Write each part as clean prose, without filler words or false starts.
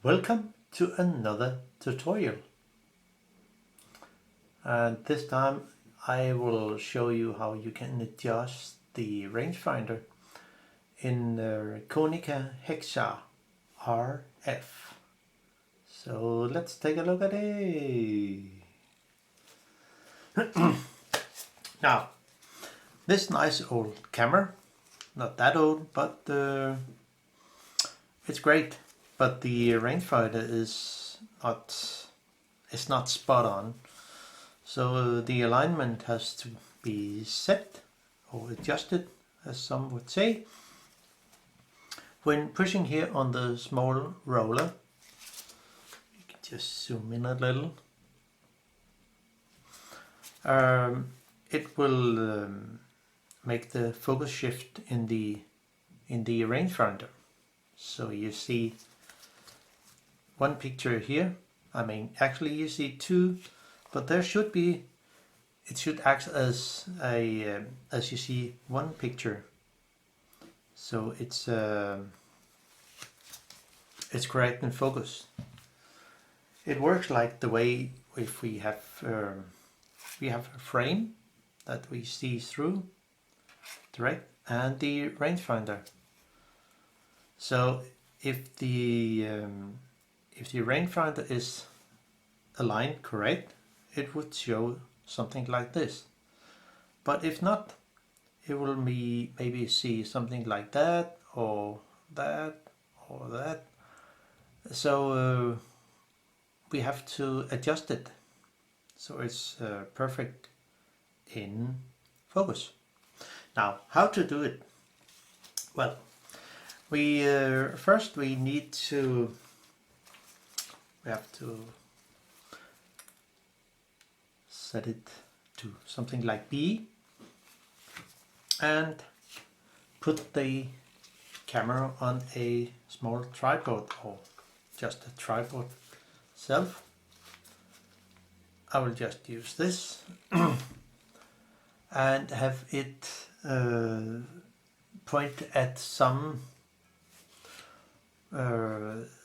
Welcome to another tutorial, and this time I will show you how you can adjust the rangefinder in Konica Hexar RF. So let's take a look at it. Now, this nice old camera, not that old, but it's great. But the rangefinder is not spot on. So the alignment has to be set or adjusted, as some would say. When pushing here on the small roller, you can just zoom in a little. It will make the focus shift in the rangefinder. So you see one picture here. I mean, actually you see two, but there should be. It should act as a as you see one picture. So it's correct in focus. It works like the way if we have a frame that we see through, direct, and the rangefinder. So if the rangefinder is aligned correct, it would show something like this. But if not, it will maybe see something like that or that or that. So we have to adjust it so it's perfect in focus. Now, how to do it? Well, we first we have to set it to something like B and put the camera on a small tripod or just a tripod itself. I will just use this and have it point at some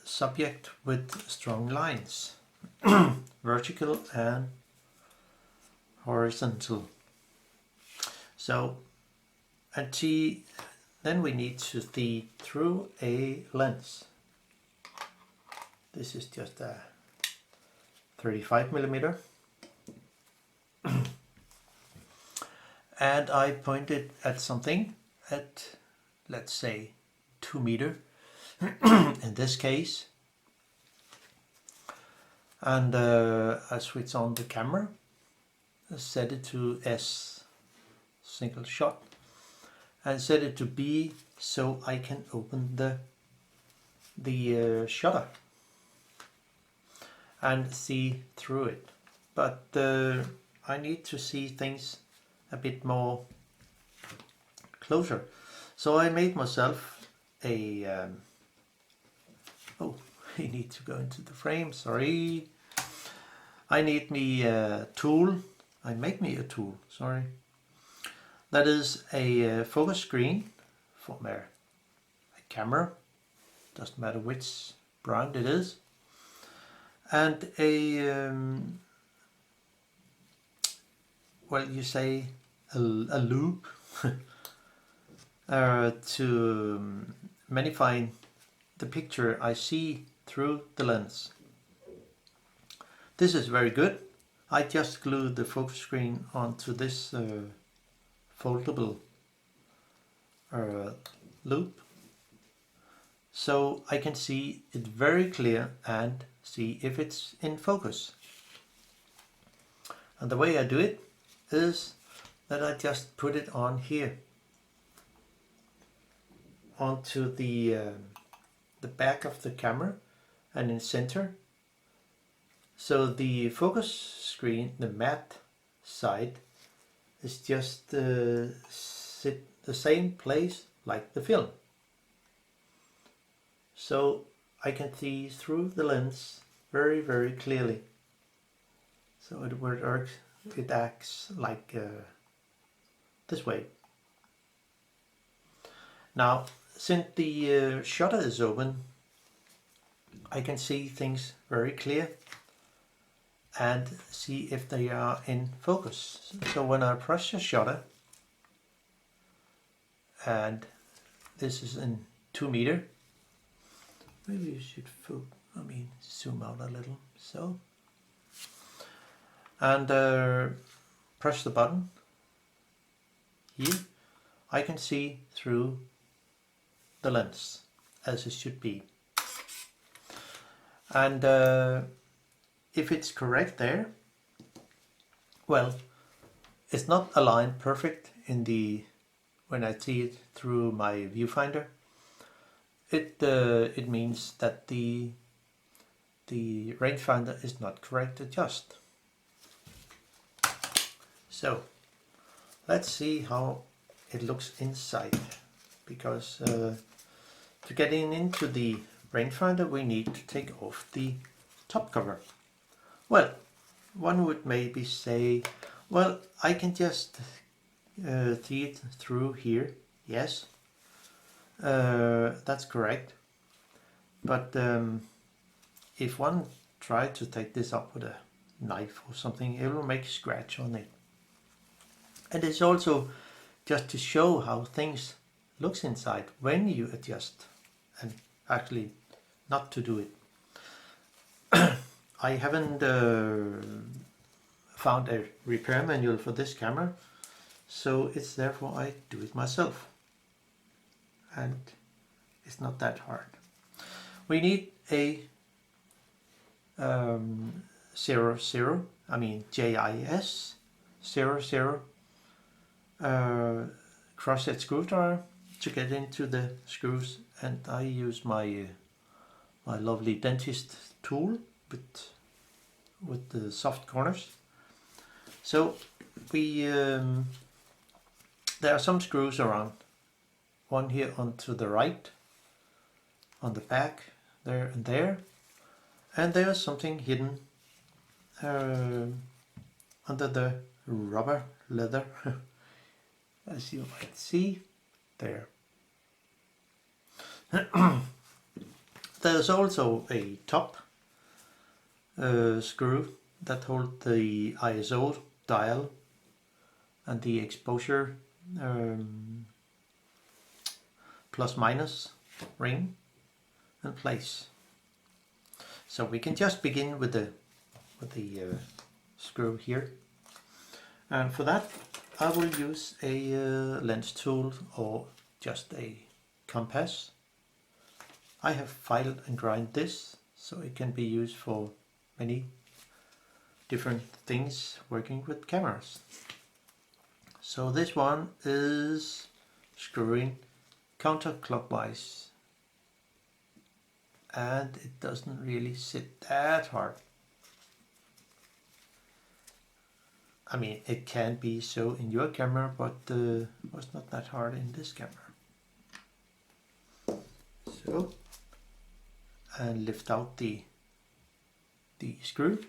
subject with strong lines, vertical and horizontal. So, and then we need to see through a lens. This is just a 35mm. And I pointed at something at, let's say, 2 meters in this case. And I switch on the camera, set it to S, single shot, and set it to B so I can open the shutter and see through it. But I need to see things a bit more closer. So I made myself a oh, I need to go into the frame, sorry. I need me a tool. I make me a tool, sorry. That is a focus screen from a camera, doesn't matter which brand it is, and a well, you say a loop to magnify the picture I see through the lens. This is very good. I just glued the focus screen onto this foldable loop, so I can see it very clear and see if it's in focus. And the way I do it is that I just put it on here, onto the back of the camera and in center. So the focus screen, the matte side, is just sit the same place like the film. So I can see through the lens very, very clearly. So it acts like this way. Now, since the shutter is open, I can see things very clear and see if they are in focus. So when I press the shutter, and this is in 2 meter, maybe you should zoom out a little, so, and press the button here, I can see through the lens as it should be. And if it's correct there, well, it's not aligned perfect in the when I see it through my viewfinder. It means that the rangefinder is not correct adjust. So let's see how it looks inside, because to get into the rangefinder we need to take off the top cover. Well, one would maybe say, well, I can just see it through here. Yes, that's correct. But if one tried to take this up with a knife or something, it will make a scratch on it. And it's also just to show how things looks inside when you adjust, and actually not to do it. I haven't found a repair manual for this camera, so it's therefore I do it myself, and it's not that hard. We need a JIS 00 crosshead screwdriver to get into the screws, and I use my my lovely dentist tool with the soft corners. So we there are some screws around, one here onto the right, on the back there and there, and there's something hidden under the rubber leather as you might see there. There's also a top screw that holds the ISO dial and the exposure plus minus ring in place. So we can just begin with the screw here, and for that I will use a lens tool or just a compass. I have filed and grind this so it can be used for many different things working with cameras. So this one is screwing counterclockwise, and it doesn't really sit that hard. I mean, it can be so in your camera, but it was not that hard in this camera. So, and lift out the screw.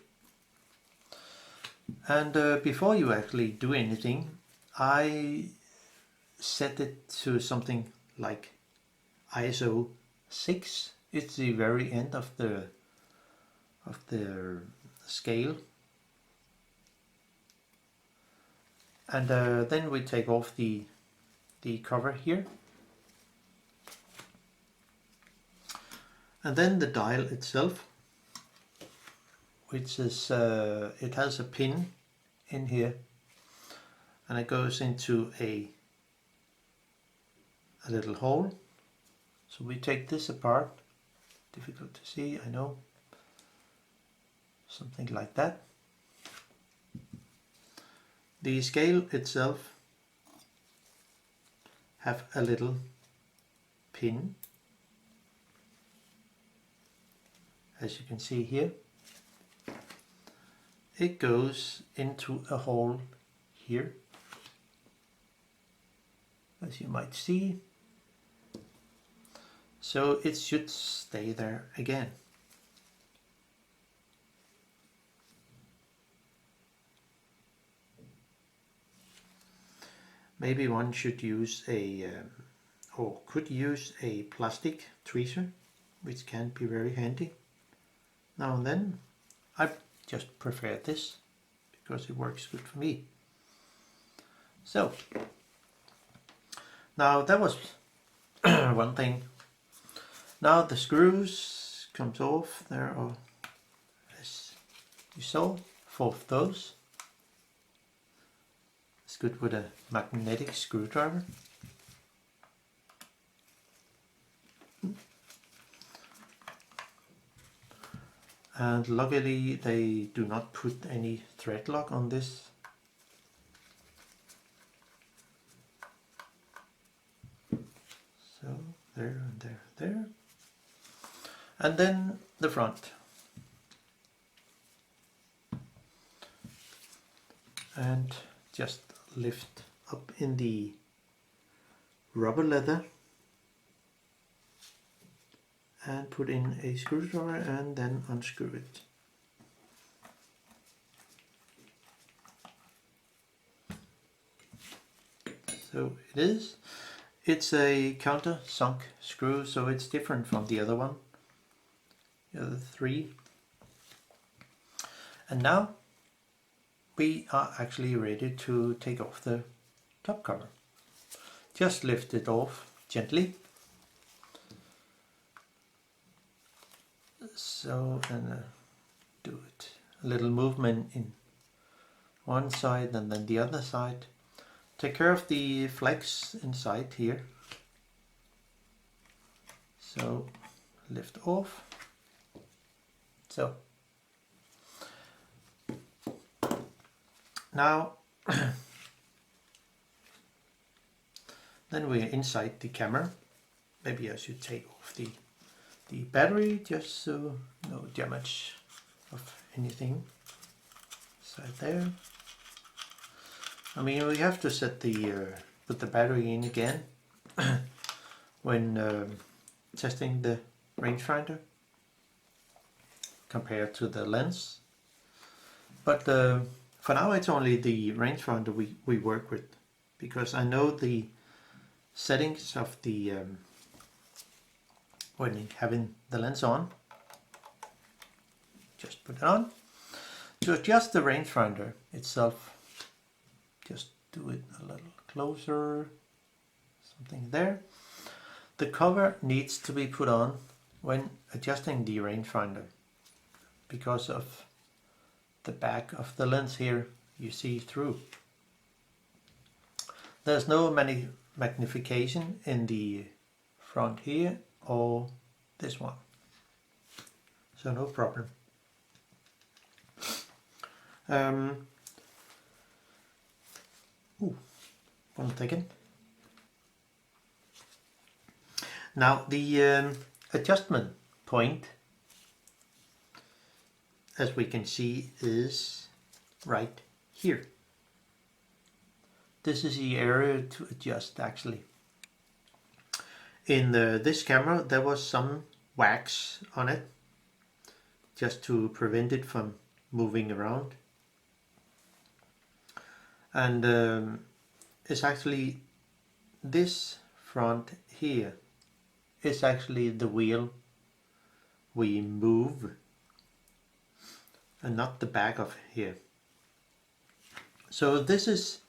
And before you actually do anything, I set it to something like ISO 6. It's the very end of the scale. And then we take off the cover here. And then the dial itself, which is, it has a pin in here, and it goes into a little hole. So we take this apart, difficult to see, I know, something like that. The scale itself have a little pin, as you can see here. It goes into a hole here, as you might see, so it should stay there again. Maybe one should use a or could use a plastic tweezer which can be very handy now and then. I just prefer this because it works good for me. So now that was one thing. Now the screws comes off. There are, as you saw, 4 of those. It's good with a magnetic screwdriver. And luckily they do not put any thread lock on this. So there and there, there. And then the front. And just lift up in the rubber leather and put in a screwdriver and then unscrew it. So it is. It's a countersunk screw, so it's different from the other one, the other 3. And now we are actually ready to take off the top cover. Just lift it off gently. So, and do it a little movement in one side and then the other side. Take care of the flex inside here. So lift off. So now then we're inside the camera. Maybe I should take off the battery just so no damage of anything inside there. I mean, we have to set the put the battery in again when testing the rangefinder compared to the lens. But for now it's only the rangefinder we work with, because I know the settings of the when having the lens on. Just put it on. To adjust the rangefinder itself, just do it a little closer, something there. The cover needs to be put on when adjusting the rangefinder because of the back of the lens here you see through. There's no magnification in the front here or this one, so no problem. 1 second. Now the adjustment point, as we can see, is right here. This is the area to adjust actually. In this camera there was some wax on it just to prevent it from moving around. And it's actually this front here is actually the wheel we move and not the back of here. So this is,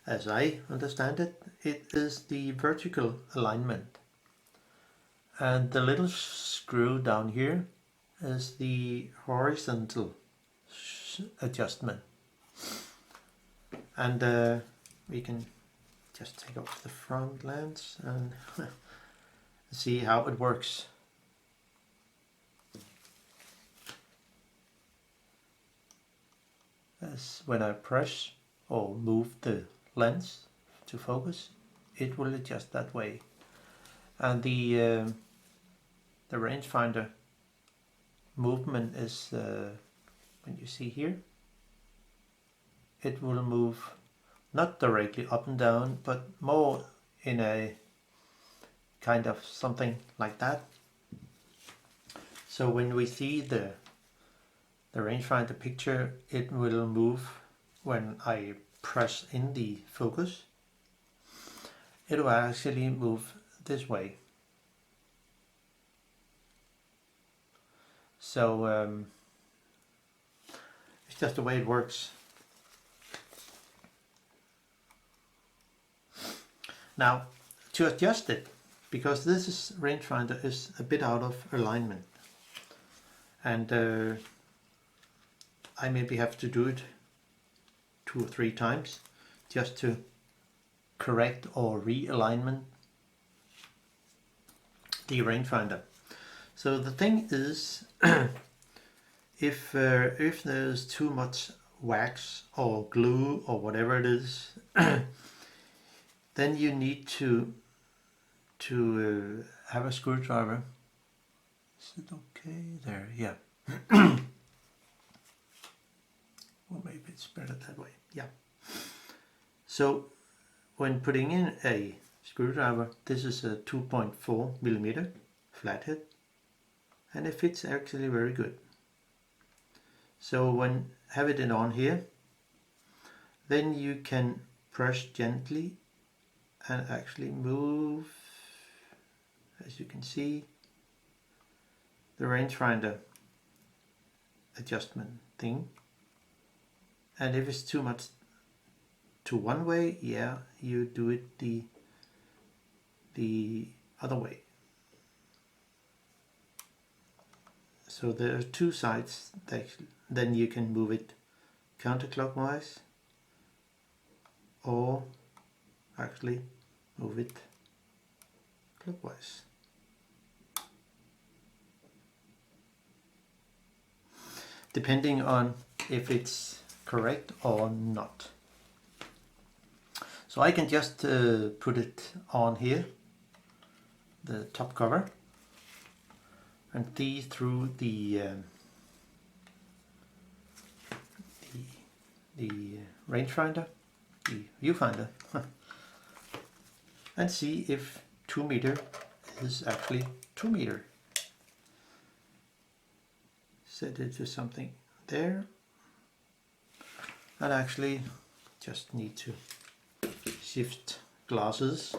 as I understand it, it is the vertical alignment, and the little screw down here is the horizontal adjustment. And we can just take off the front lens and see how it works. As when I press or move the lens to focus, it will adjust that way. And the rangefinder movement is when you see here, it will move not directly up and down, but more in a kind of something like that. So when we see the rangefinder picture, it will move when I press in the focus. It will actually move this way. So it's just the way it works. Now to adjust it, because this rangefinder is a bit out of alignment, and I maybe have to do it 2 or 3 times just to correct or realignment the rangefinder. So the thing is, if there's too much wax or glue or whatever it is, then you need to have a screwdriver. Is it okay there? Yeah. Well, maybe it's better that way. Yeah. So when putting in a screwdriver, this is a 2.4 millimeter flathead, and it fits actually very good. So when have it on here, then you can press gently and actually move, as you can see, the rangefinder adjustment thing. And if it's too much to one way, yeah, you do it the other way. So there are 2 sides. Then you can move it counterclockwise, or actually move it clockwise. Depending on if it's correct or not. So I can just put it on here, the top cover, and see through the rangefinder, the viewfinder, and see if 2 meter is actually 2 meter. Set it to something there, and actually just need to shift glasses.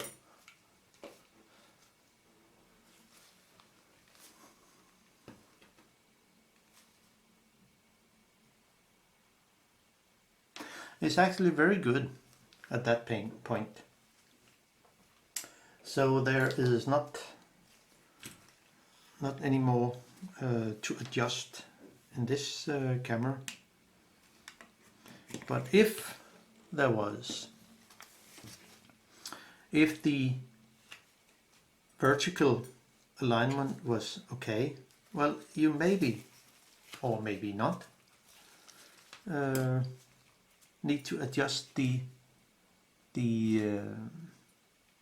It's actually very good at that point. So there is not any more to adjust in this camera. But if there was, if the vertical alignment was okay, well, you maybe, or maybe not, need to adjust the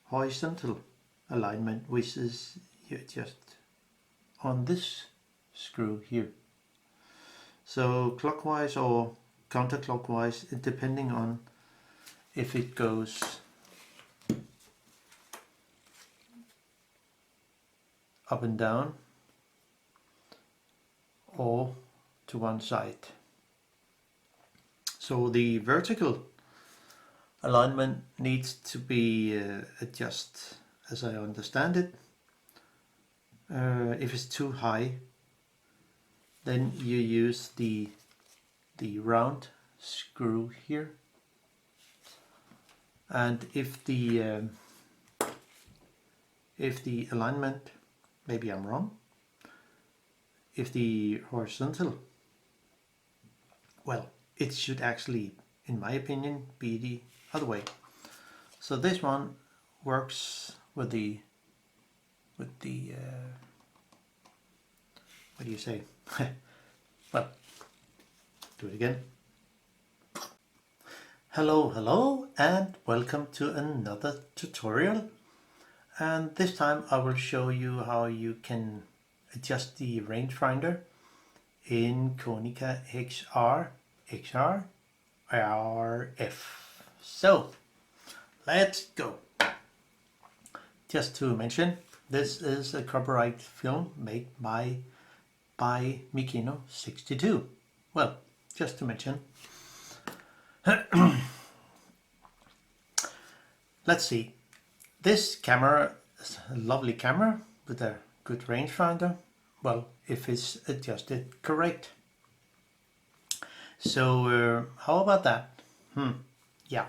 horizontal alignment, which is just on this screw here. So clockwise or counterclockwise, depending on if it goes up and down or to one side. So the vertical alignment needs to be adjusted, as I understand it. If it's too high, then you use the round screw here, and if the alignment, maybe I'm wrong, if the horizontal, well, it should actually, in my opinion, be the other way. So this one works with the what do you say? Well, do it again. Hello, and welcome to another tutorial. And this time I will show you how you can adjust the rangefinder in Konica Hexar RF. So let's go. Just to mention, this is a copyright film made by Mikino 62. Well, just to mention. Let's see. This camera is a lovely camera with a good rangefinder. well, if it's adjusted correct. So how about that? Yeah.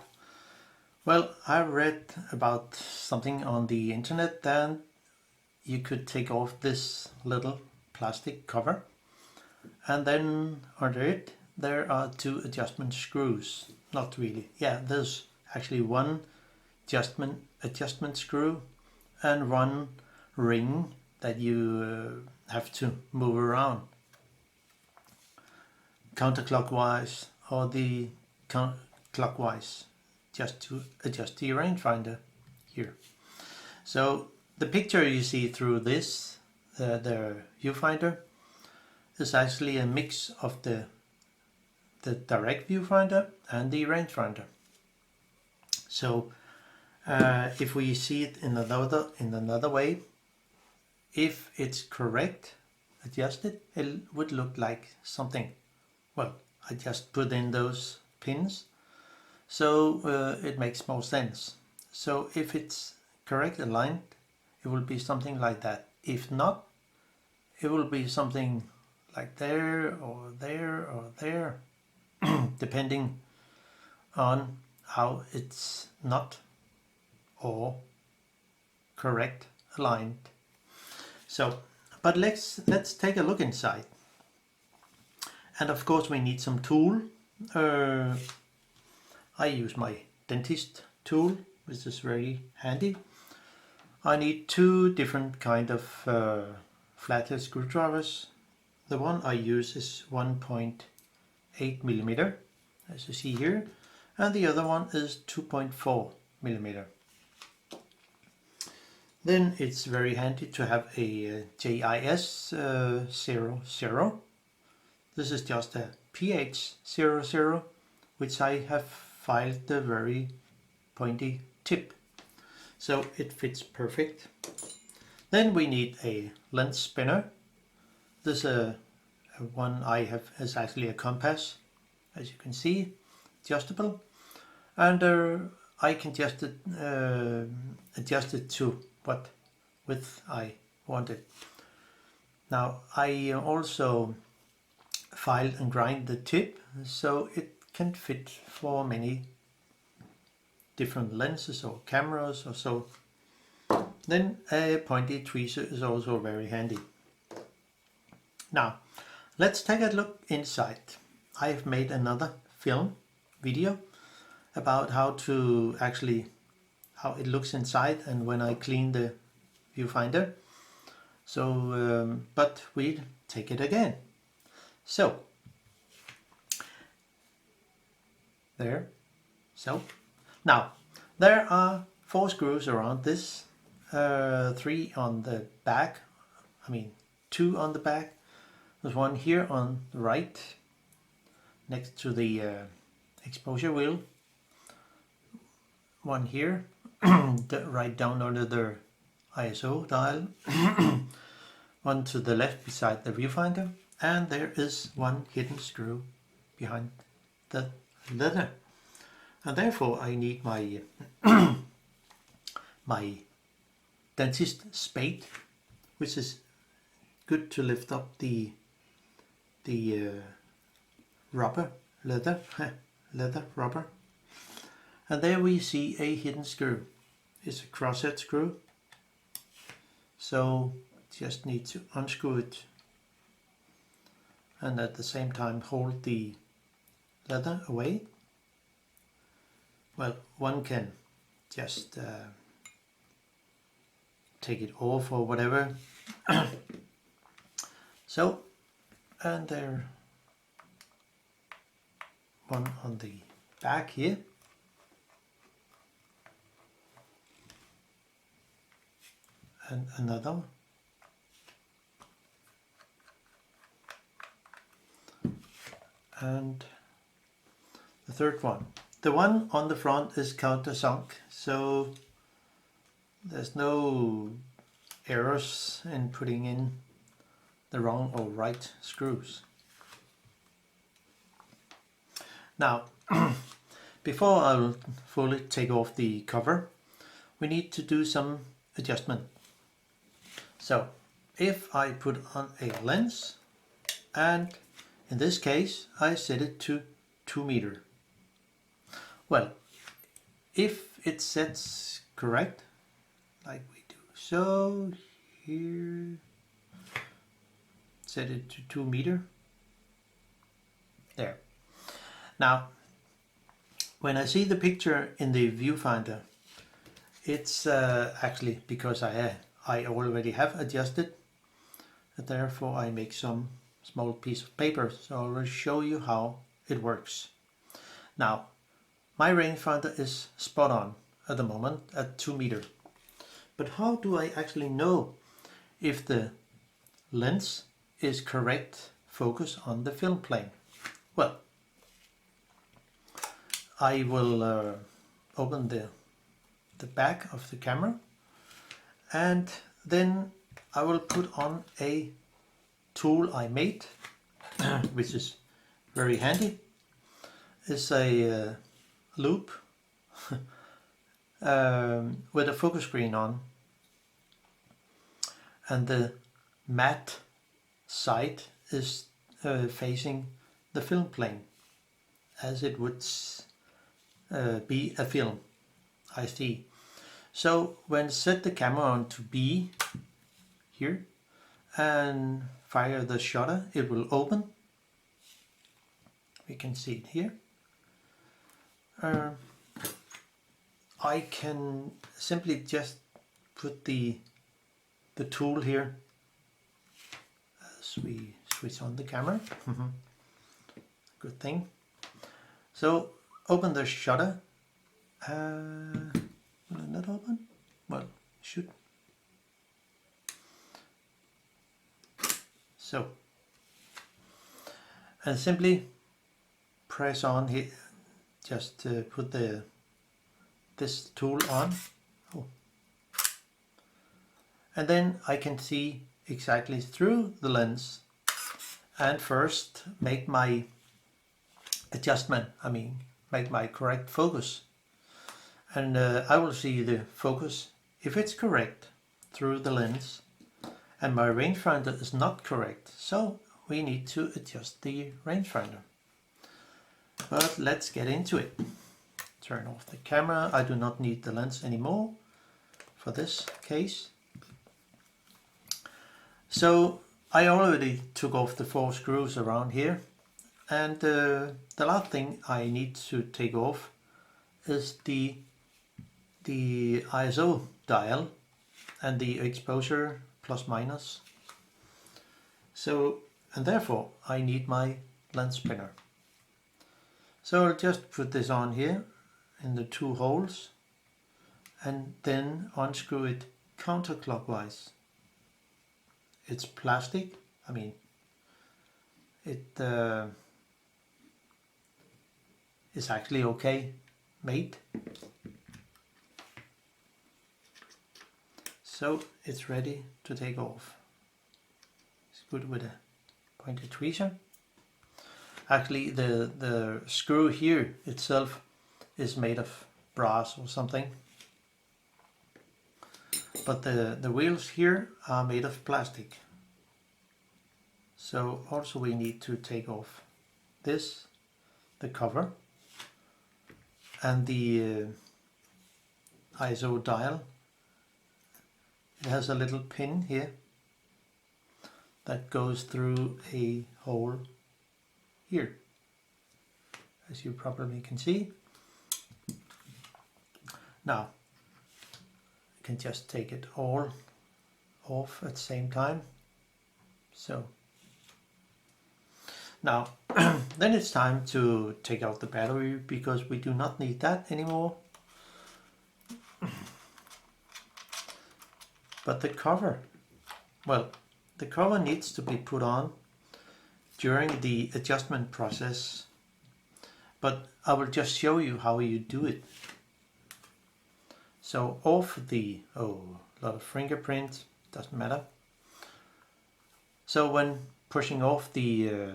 Well, I read about something on the internet that you could take off this little plastic cover, and then under it there are two adjustment screws. Not really. Yeah, there's actually one adjustment screw and one ring that you have to move around counterclockwise or the clockwise, just to adjust the rangefinder here. So the picture you see through this, the viewfinder, is actually a mix of the direct viewfinder and the rangefinder. So if we see it in another way, if it's correct adjusted, it would look like something. Well, I just put in those pins, so it makes more sense. So if it's correct aligned, it will be something like that. If not, it will be something like there or there or there, depending on how it's not or correct aligned. So, but let's take a look inside. And of course we need some tool. I use my dentist tool, which is very handy. I need two different kind of flathead screwdrivers. The one I use is 1.8 millimeter, as you see here, and the other one is 2.4 millimeter. Then it's very handy to have a JIS 00. This is just a pH 00, which I have filed the very pointy tip, so it fits perfect. Then we need a lens spinner. This one I have is actually a compass, as you can see, adjustable, and I can just adjust it to what width I want it. Now I also file and grind the tip so it can fit for many different lenses or cameras or so. Then a pointy tweezer is also very handy. Now let's take a look inside. I have made another video about how it looks inside and when I clean the viewfinder. So but we'll take it again. So there. So now there are 4 screws around this, 3 on the back, 2 on the back. There's one here on the right next to the exposure wheel, one here right down under the ISO dial, one to the left beside the viewfinder, and there is one hidden screw behind the leather. And therefore I need my my dentist spade, which is good to lift up the rubber, leather rubber. And there we see a hidden screw. It's a crosshead screw, so just need to unscrew it and at the same time hold the leather away. Well, one can just take it off or whatever. So, and there one on the back here. And another. And the third one. The one on the front is countersunk, so there's no errors in putting in the wrong or right screws. Now, before I'll fully take off the cover, we need to do some adjustment. So, if I put on a lens, and in this case I set it to 2 meter. Well, if it sets correct, like we do so, here, set it to 2 meter, there. Now, when I see the picture in the viewfinder, it's actually because I already have adjusted, and therefore I make some small piece of paper, so I will show you how it works. Now, my rangefinder is spot on at the moment at 2 meter. But how do I actually know if the lens is correct focus on the film plane? Well, I will open the back of the camera, and then I will put on a tool I made, which is very handy. It's a loop with a focus screen on, and the matte side is facing the film plane, as it would be a film, I see. So when set the camera on to B here and fire the shutter, it will open. We can see it here. I can simply just put the tool here as we switch on the camera. Good thing. So open the shutter. Will it not open? Well, it should. So, and simply press on here. Just put this tool on. Oh. And then I can see exactly through the lens, and first make my adjustment, make my correct focus, and I will see the focus if it's correct through the lens, and my rangefinder is not correct, so we need to adjust the rangefinder. But let's get into it. Turn off the camera. I do not need the lens anymore for this case. So I already took off the 4 screws around here, and the last thing I need to take off is the ISO dial and the exposure plus minus. So, and therefore I need my lens spinner. So I'll just put this on here in the 2 holes and then unscrew it counterclockwise. It's plastic, it is actually okay made. So it's ready to take off. It's good with a pointed tweezer. Actually the screw here itself is made of brass or something. But the wheels here are made of plastic. So also we need to take off this, the cover, and the ISO dial. It has a little pin here that goes through a hole here, as you probably can see. Now you can just take it all off at the same time. So now then it's time to take out the battery, because we do not need that anymore. But the cover, well, the cover needs to be put on during the adjustment process, but I will just show you how you do it. So off the, a lot of fingerprint, doesn't matter. So when pushing off the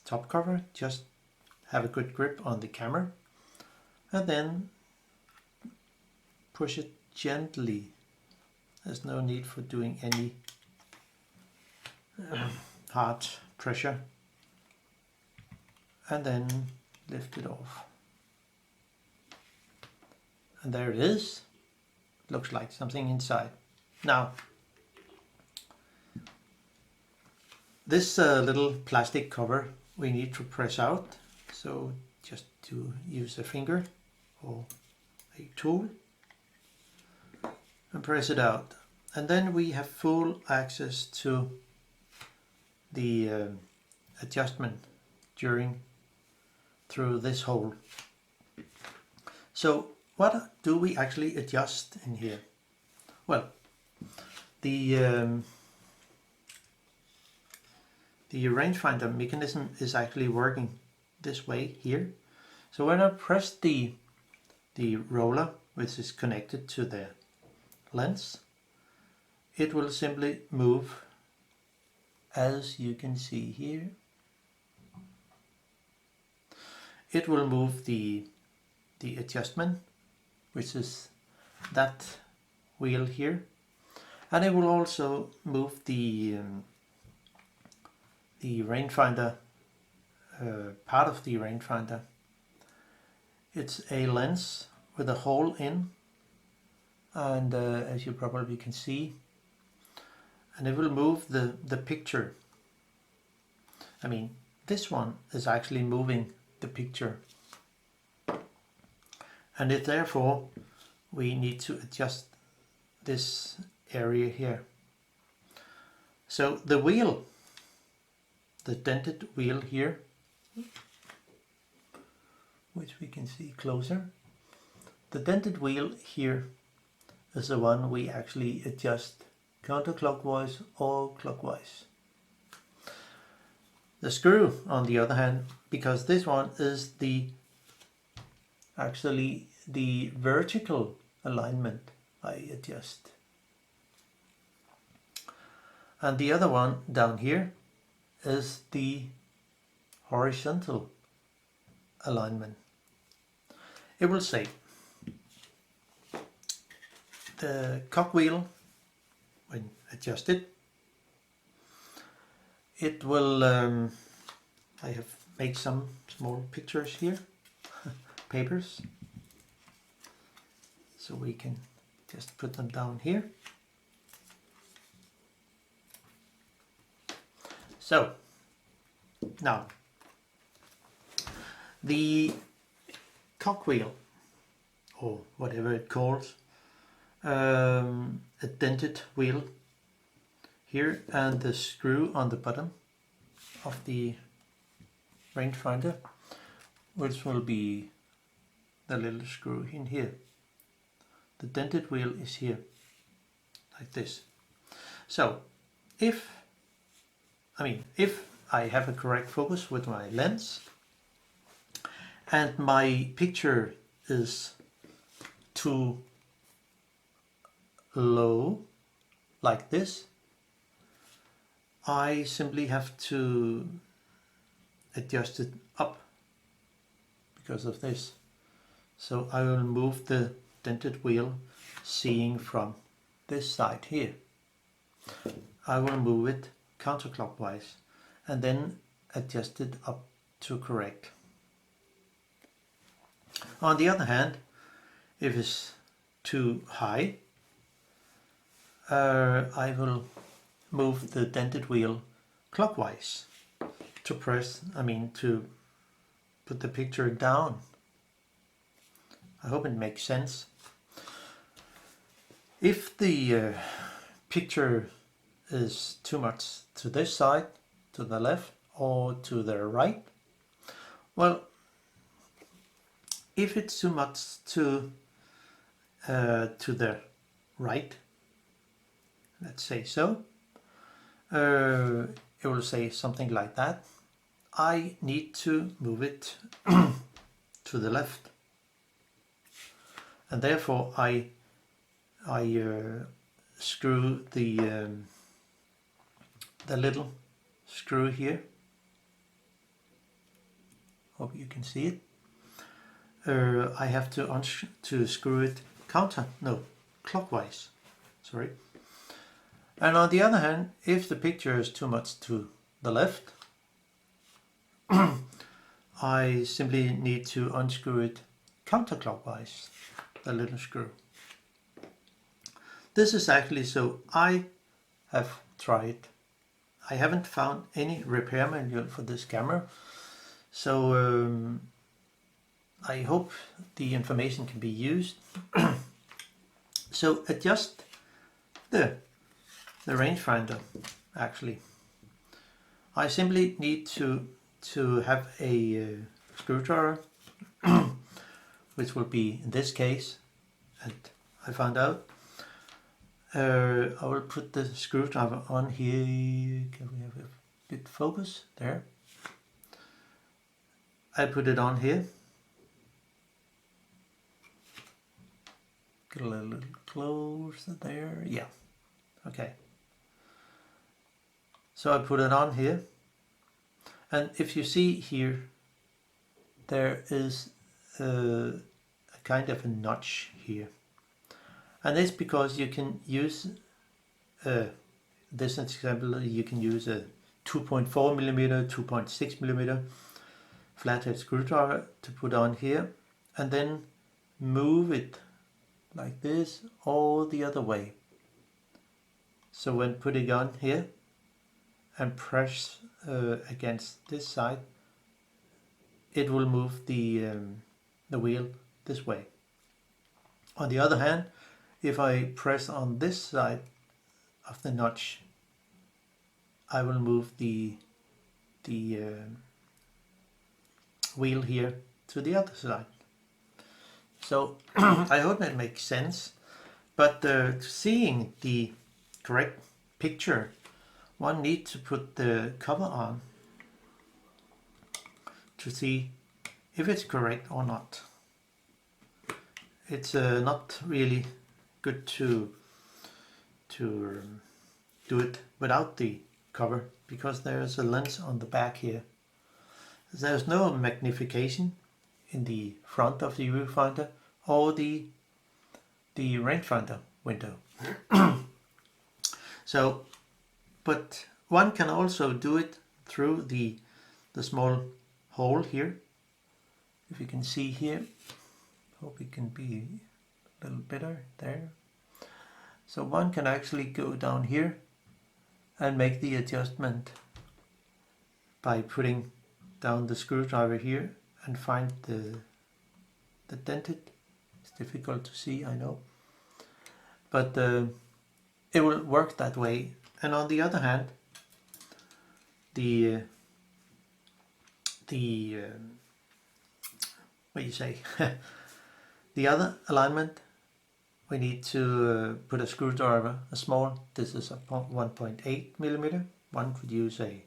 top cover, just have a good grip on the camera and then push it gently. There's no need for doing any hard pressure, and then lift it off. And there it is. Looks like something inside. Now, this little plastic cover we need to press out, so just to use a finger or a tool and press it out, and then we have full access to the adjustment through this hole. So what do we actually adjust in here? Well, the rangefinder mechanism is actually working this way here. So when I press the roller, which is connected to the lens, it will simply move, as you can see here. It will move the adjustment, which is that wheel here, and it will also move the rangefinder, part of the rangefinder. It's a lens with a hole in, and as you probably can see, and it will move the picture. I mean, this one is actually moving the picture, and therefore we need to adjust this area here. So the wheel, the dented wheel here, which we can see closer, the dented wheel here is the one we actually adjust counterclockwise or clockwise. The screw, on the other hand, because this one is actually the vertical alignment, I adjust. And the other one down here is the horizontal alignment. It will say the cogwheel, when adjusted, it will, I have made some small pictures here, papers, so we can just put them down here. So now the cogwheel, or whatever it calls, a dented wheel here, and the screw on the bottom of the rangefinder, which will be the little screw in here. The dented wheel is here, like this. So if I have a correct focus with my lens and my picture is too low, like this, I simply have to adjust it up because of this. So I will move the dented wheel seeing from this side here. I will move it counterclockwise and then adjust it up to correct. On the other hand, if it's too high, I will move the dented wheel clockwise to to put the picture down. I hope it makes sense. If the picture is too much to this side, to the left, or to the right, well, if it's too much to the right, let's say so, it will say something like that. I need to move it to the left, and therefore I screw the little screw here. Hope you can see it. I have to screw it clockwise. Sorry. And on the other hand, if the picture is too much to the left, I simply need to unscrew it counterclockwise, the little screw. This is actually so I have tried. I haven't found any repair manual for this camera, so I hope the information can be used. So adjust the rangefinder. Actually, I simply need to have a screwdriver, which will be in this case, and I found out. I will put the screwdriver on here. Can we have a bit focus there? I put it on here. Get a little closer there. Yeah. Okay. So I put it on here. And if you see here, there is a kind of a notch here. And it's because you can use, this example, you can use a 2.4 millimeter, 2.6 millimeter flathead screwdriver to put on here, and then move it like this all the other way. So when putting on here and press against this side, it will move the wheel this way. On the other hand, if I press on this side of the notch, I will move the wheel here to the other side. So I hope that makes sense. But seeing the correct picture, one needs to put the cover on to see if it's correct or not. It's not really good to do it without the cover, because there's a lens on the back here. There's no magnification in the front of the viewfinder or the rangefinder window. So, but one can also do it through the small hole here. If you can see here, hope it can be a little better there. So one can actually go down here and make the adjustment by putting down the screwdriver here and find the dented. It's difficult to see, I know, but it will work that way. And on the other hand, the what do you say? The other alignment, we need to put a screwdriver, a small, this is a 1.8 millimeter. One could use a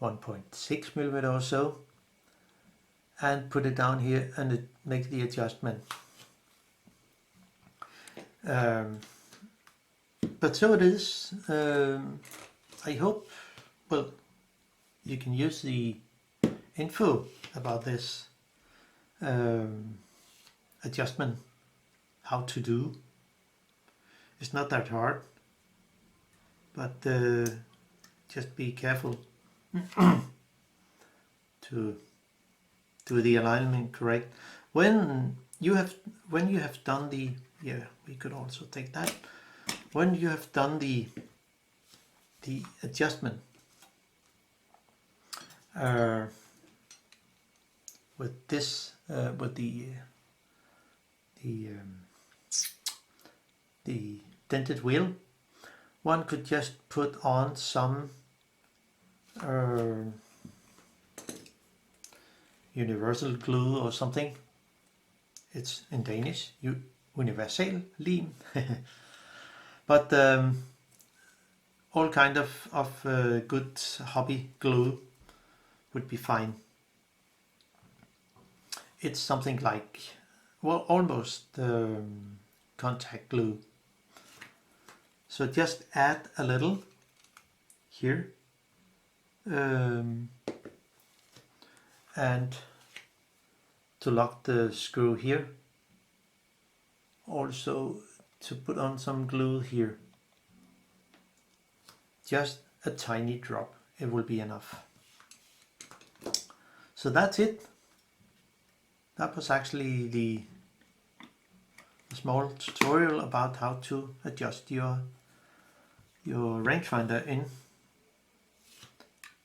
1.6 millimeter or so, and put it down here and it makes the adjustment. But so it is. I hope, well, you can use the info about this adjustment, how to do. It's not that hard, but just be careful to do the alignment correct. When you have done the, yeah, we could also take that. When you have done the adjustment with this with the dented wheel, one could just put on some universal glue or something. It's in Danish, universal lim. But all kind of good hobby glue would be fine. It's something like, well, almost contact glue. So just add a little here, and to lock the screw here, also to put on some glue here. just a tiny drop, it will be enough. So that's it. That was actually the small tutorial about how to adjust your rangefinder in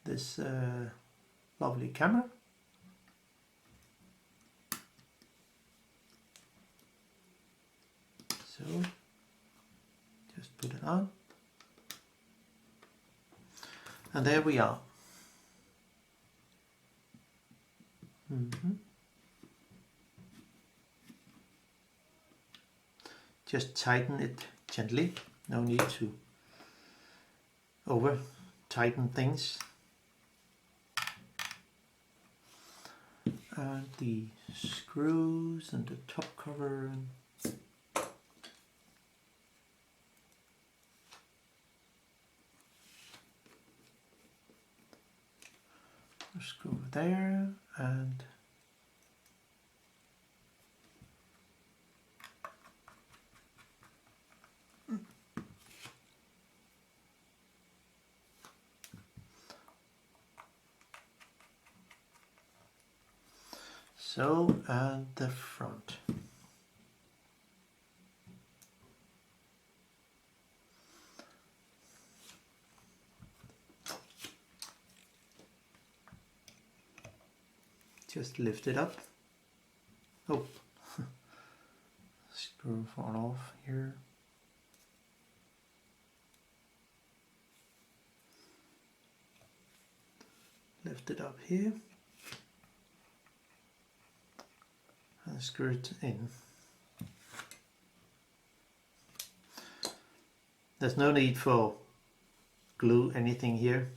this lovely camera. So just put it on, and there we are. Just tighten it gently, no need to over tighten things. And the screws and the top cover. Screw there, and so, and the front. Just lift it up. Oh, screw fall off here. Lift it up here and screw it in. There's no need for glue anything here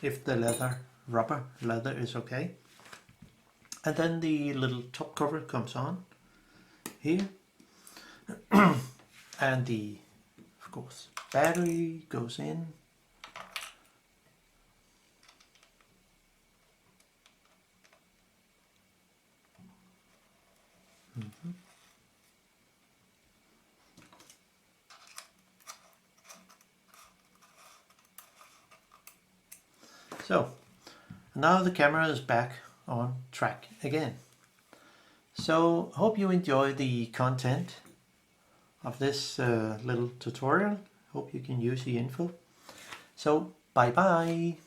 if the rubber leather is okay. And then the little top cover comes on here, and the, of course, battery goes in. So now the camera is back on track again. So hope you enjoy the content of this little tutorial. Hope you can use the info. So bye bye.